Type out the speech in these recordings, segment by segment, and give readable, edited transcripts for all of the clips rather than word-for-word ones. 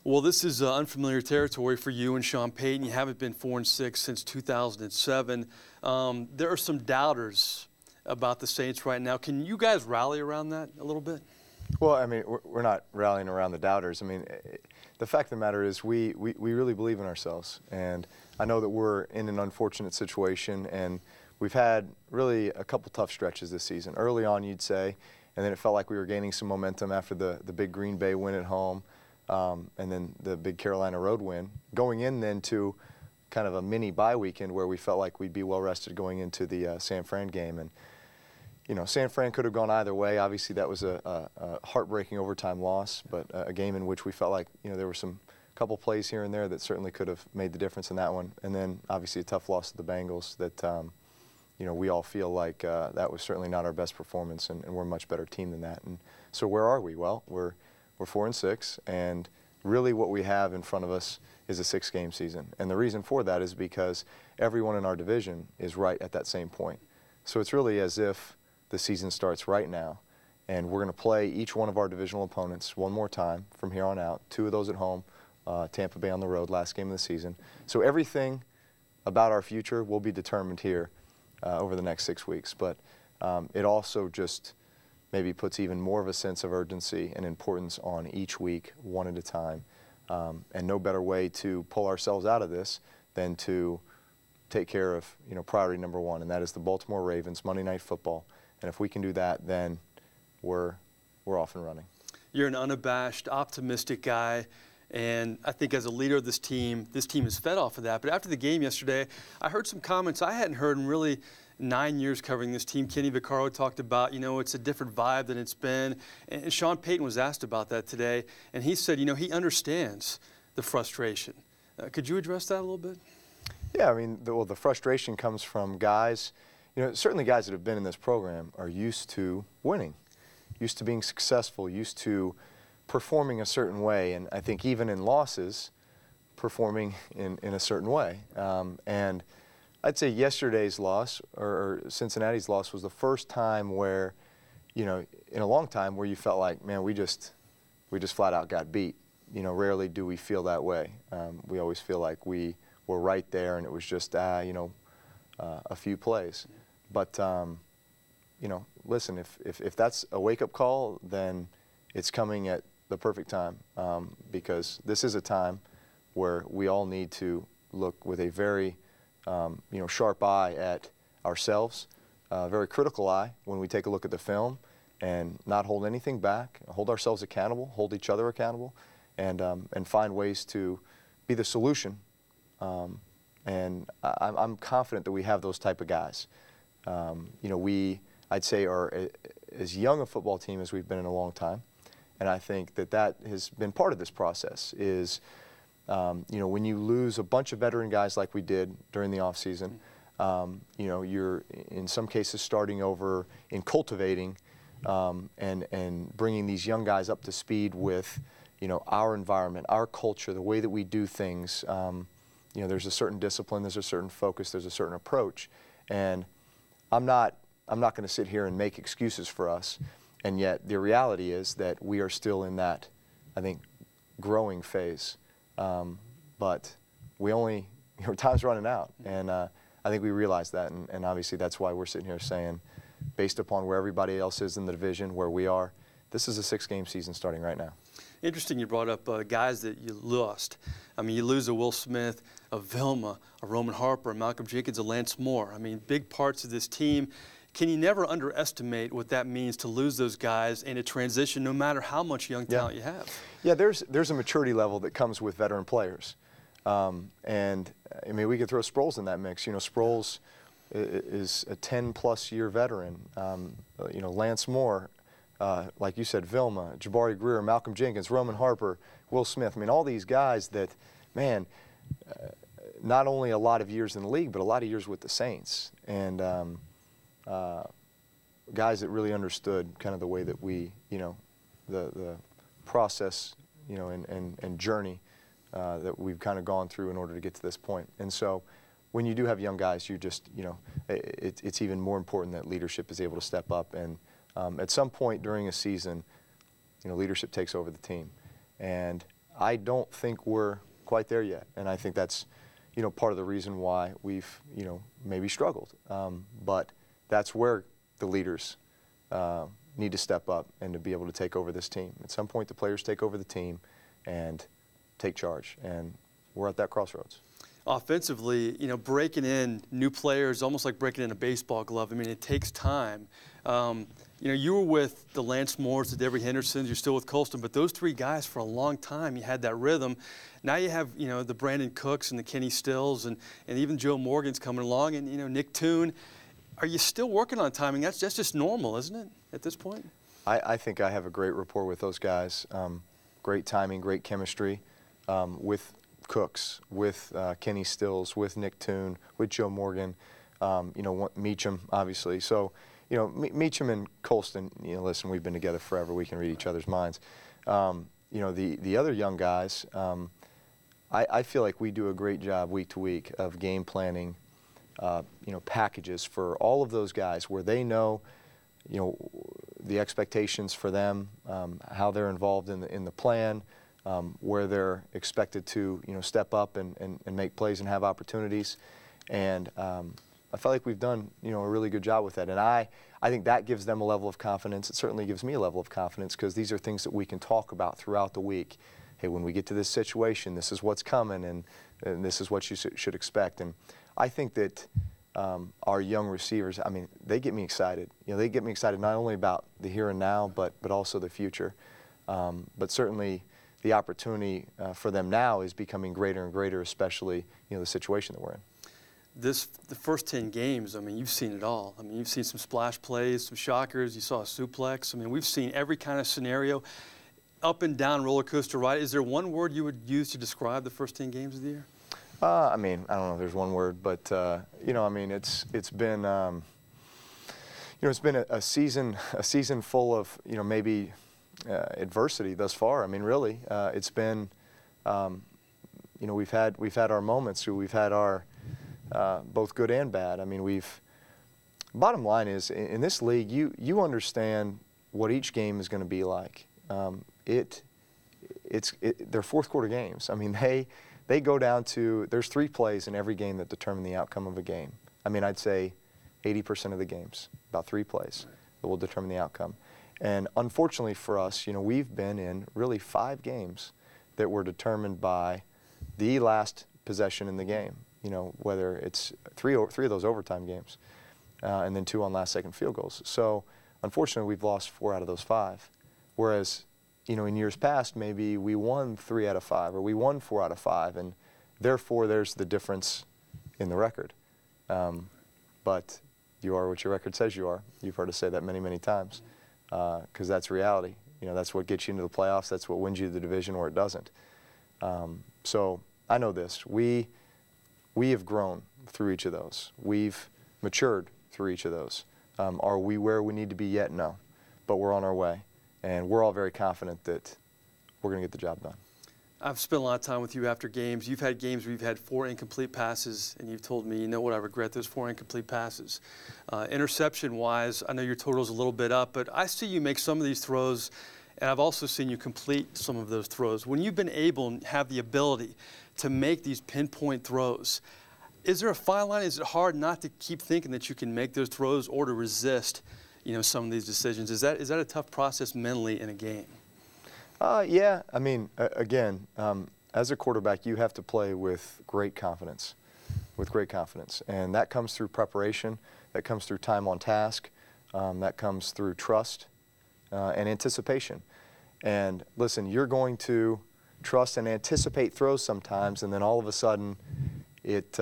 Well, this is unfamiliar territory for you and Sean Payton. You haven't been 4-6 since 2007. There are some doubters about the Saints right now. Can you guys rally around that a little bit? Well, I mean, we're not rallying around the doubters. I mean, the fact of the matter is we really believe in ourselves. And I know that we're in an unfortunate situation, and we've had really a couple tough stretches this season. Early on, you'd say, and then it felt like we were gaining some momentum after the big Green Bay win at home. And then the big Carolina road win, going in then to kind of a mini bye weekend where we felt like we'd be well rested going into the San Fran game. And, you know, San Fran could have gone either way. Obviously, that was a heartbreaking overtime loss, but a game in which we felt like, you know, there were some couple plays here and there that certainly could have made the difference in that one. And then, obviously, a tough loss to the Bengals that, you know, we all feel like that was certainly not our best performance, and we're a much better team than that. And so where are we? Well, we're 4-6, and really what we have in front of us is a 6-game season. And the reason for that is because everyone in our division is right at that same point. So it's really as if the season starts right now, and we're going to play each one of our divisional opponents one more time from here on out, 2 of those at home, Tampa Bay on the road, last game of the season. So everything about our future will be determined here over the next 6 weeks. But it also just maybe puts even more of a sense of urgency and importance on each week, one at a time. And no better way to pull ourselves out of this than to take care of, you know, priority number one, and that is the Baltimore Ravens, Monday Night Football. And if we can do that, then we're off and running. You're an unabashed, optimistic guy, and I think as a leader of this team is fed off of that. But after the game yesterday, I heard some comments I hadn't heard in really 9 years covering this team. Kenny Vaccaro talked about, you know, it's a different vibe than it's been. And Sean Payton was asked about that today, and he said, you know, he understands the frustration. Could you address that a little bit? Yeah, I mean, the frustration comes from guys, you know, certainly guys that have been in this program are used to winning, used to being successful, used to performing a certain way, and I think even in losses, performing in a certain way. And I'd say yesterday's loss, or Cincinnati's loss, was the first time where, you know, in a long time where you felt like, man, we just flat out got beat. You know, rarely do we feel that way. We always feel like we were right there, and it was just, you know, a few plays. But, you know, listen, if that's a wake-up call, then it's coming at the perfect time, because this is a time where we all need to look with a very you know, sharp eye at ourselves, a very critical eye when we take a look at the film, and not hold anything back, hold ourselves accountable, hold each other accountable, and find ways to be the solution. And I'm confident that we have those type of guys. You know, I'd say, are as young a football team as we've been in a long time, and I think that has been part of this process is, you know, when you lose a bunch of veteran guys like we did during the offseason, you know, you're in some cases starting over in cultivating and bringing these young guys up to speed with, you know, our environment, our culture, the way that we do things. You know, there's a certain discipline, there's a certain focus, there's a certain approach, and I'm not going to sit here and make excuses for us, and yet the reality is that we are still in that, I think, growing phase. But we only, you know, time's running out, and I think we realize that, and obviously that's why we're sitting here saying, based upon where everybody else is in the division, where we are, this is a 6-game season starting right now. Interesting you brought up guys that you lost. I mean, you lose a Will Smith, a Vilma, a Roman Harper, a Malcolm Jenkins, a Lance Moore. I mean, big parts of this team. Can you never underestimate what that means to lose those guys in a transition, no matter how much young talent you have? Yeah, there's a maturity level that comes with veteran players. And, I mean, we could throw Sproles in that mix. You know, Sproles is a 10-plus year veteran. You know, Lance Moore, like you said, Vilma, Jabari Greer, Malcolm Jenkins, Roman Harper, Will Smith. I mean, all these guys that, man, not only a lot of years in the league, but a lot of years with the Saints. And guys that really understood kind of the way that we, you know, the process, you know, and journey that we've kind of gone through in order to get to this point. And so when you do have young guys, you just, you know, it's even more important that leadership is able to step up. And at some point during a season, you know, leadership takes over the team. And I don't think we're quite there yet, and I think that's, part of the reason why we've, maybe struggled. But that's where the leaders need to step up and to be able to take over this team. At some point, the players take over the team and take charge, and we're at that crossroads. Offensively, breaking in new players, almost like breaking in a baseball glove. I mean, it takes time. You were with the Lance Moores, the Devery Hendersons, you're still with Colston, but those three guys for a long time, you had that rhythm. Now you have, the Brandon Cooks and the Kenny Stills and even Joe Morgan's coming along and, Nick Toon. Are you still working on timing? That's just normal, isn't it, at this point? I think I have a great rapport with those guys. Great timing, great chemistry with Cooks, with Kenny Stills, with Nick Toon, with Joe Morgan, Meacham, obviously. So, Meacham and Colston, listen, we've been together forever. We can read each other's minds. The other young guys, I feel like we do a great job week to week of game planning, packages for all of those guys where they know, the expectations for them, how they're involved in the plan, where they're expected to, step up and make plays and have opportunities. And I felt like we've done, a really good job with that. And I think that gives them a level of confidence. It certainly gives me a level of confidence because these are things that we can talk about throughout the week. Hey, when we get to this situation, this is what's coming, and this is what you should expect. And I think that our young receivers, they get me excited. They get me excited not only about the here and now, but also the future. But certainly the opportunity for them now is becoming greater and greater, especially, the situation that we're in. The first 10 games, you've seen it all. You've seen some splash plays, some shockers. You saw a suplex. We've seen every kind of scenario, up and down roller coaster ride. Is there one word you would use to describe the first 10 games of the year? I don't know if there's one word, but it's been it's been a season full of maybe adversity thus far. Really, it's been we've had our moments. We've had our both good and bad. Bottom line is, in this league, you understand what each game is going to be like. They're fourth quarter games. They go down to, there's 3 plays in every game that determine the outcome of a game. I'd say 80% of the games, about 3 plays that will determine the outcome. And unfortunately for us, we've been in really 5 games that were determined by the last possession in the game. Whether it's three of those overtime games, and then 2 on last-second field goals. So, unfortunately, we've lost 4 out of those 5. Whereas, in years past, maybe we won 3 out of 5, or we won 4 out of 5, and therefore there's the difference in the record. But you are what your record says you are. You've heard us say that many, many times, because that's reality. That's what gets you into the playoffs. That's what wins you the division, or it doesn't. So I know this. We have grown through each of those. We've matured through each of those. Are we where we need to be yet? No. But we're on our way. And we're all very confident that we're going to get the job done. I've spent a lot of time with you after games. You've had games where you've had 4 incomplete passes, and you've told me, you know what, I regret those 4 incomplete passes. Interception-wise, I know your total's a little bit up, but I see you make some of these throws, and I've also seen you complete some of those throws. When you've been able and have the ability to make these pinpoint throws, is there a fine line? Is it hard not to keep thinking that you can make those throws or to resist, some of these decisions? Is that a tough process mentally in a game? Yeah. Again, as a quarterback, you have to play with great confidence, and that comes through preparation, that comes through time on task, that comes through trust and anticipation. And listen, you're going to trust and anticipate throws sometimes, and then all of a sudden, it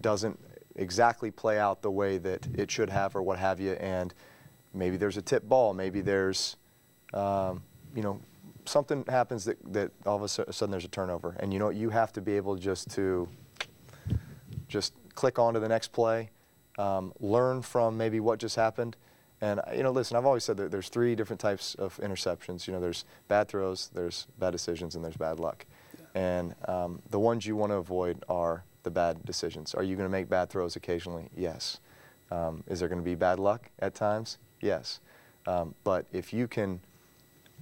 doesn't exactly play out the way that it should have, or what have you. And maybe there's a tip ball, maybe there's something happens that all of a sudden there's a turnover, and you have to be able just click on to the next play, learn from maybe what just happened. And listen, I've always said that there's 3 different types of interceptions. There's bad throws, there's bad decisions, and there's bad luck. And the ones you want to avoid are the bad decisions. Are you going to make bad throws occasionally? Yes. Is there going to be bad luck at times? Yes. But if you can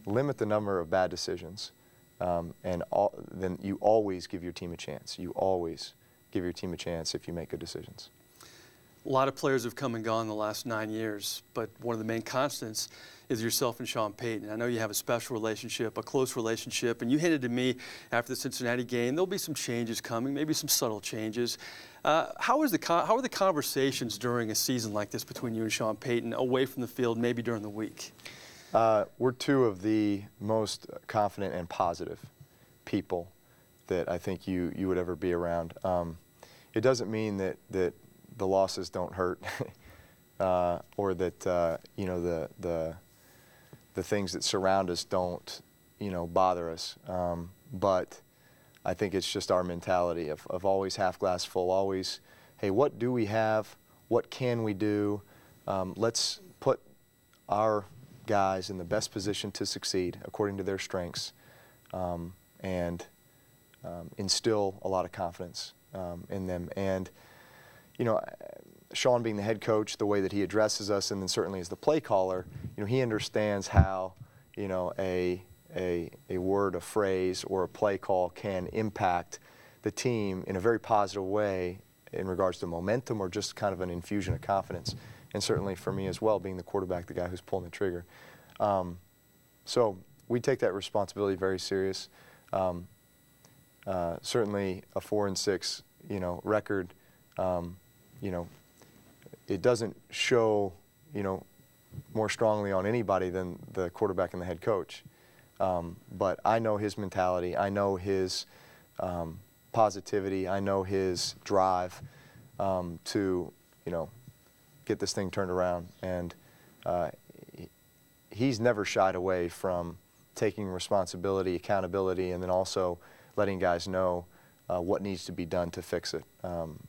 limit the number of bad decisions then you always give your team a chance. You always give your team a chance if you make good decisions. A lot of players have come and gone in the last 9 years, but one of the main constants is yourself and Sean Payton. I know you have a special relationship, a close relationship, and you hinted to me after the Cincinnati game there'll be some changes coming, maybe some subtle changes. How are the conversations during a season like this between you and Sean Payton, away from the field, maybe during the week? We're two of the most confident and positive people that I think you would ever be around. It doesn't mean that the losses don't hurt, or that you know, the things that surround us don't, you know, bother us. But I think it's just our mentality of always half glass full, always, hey, what do we have? What can we do? Let's put our guys in the best position to succeed according to their strengths, and instill a lot of confidence in them. And you know, Sean being the head coach, the way that he addresses us, and then certainly as the play caller, you know, he understands how, you know, a word, a phrase, or a play call can impact the team in a very positive way in regards to momentum or just kind of an infusion of confidence. And certainly for me as well, being the quarterback, the guy who's pulling the trigger. So we take that responsibility very serious. Certainly a 4-6, you know, record. You know, it doesn't show, you know, more strongly on anybody than the quarterback and the head coach. But I know his mentality. I know his positivity. I know his drive to, you know, get this thing turned around. And he's never shied away from taking responsibility, accountability, and then also letting guys know what needs to be done to fix it.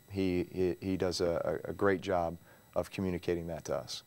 He does a great job of communicating that to us.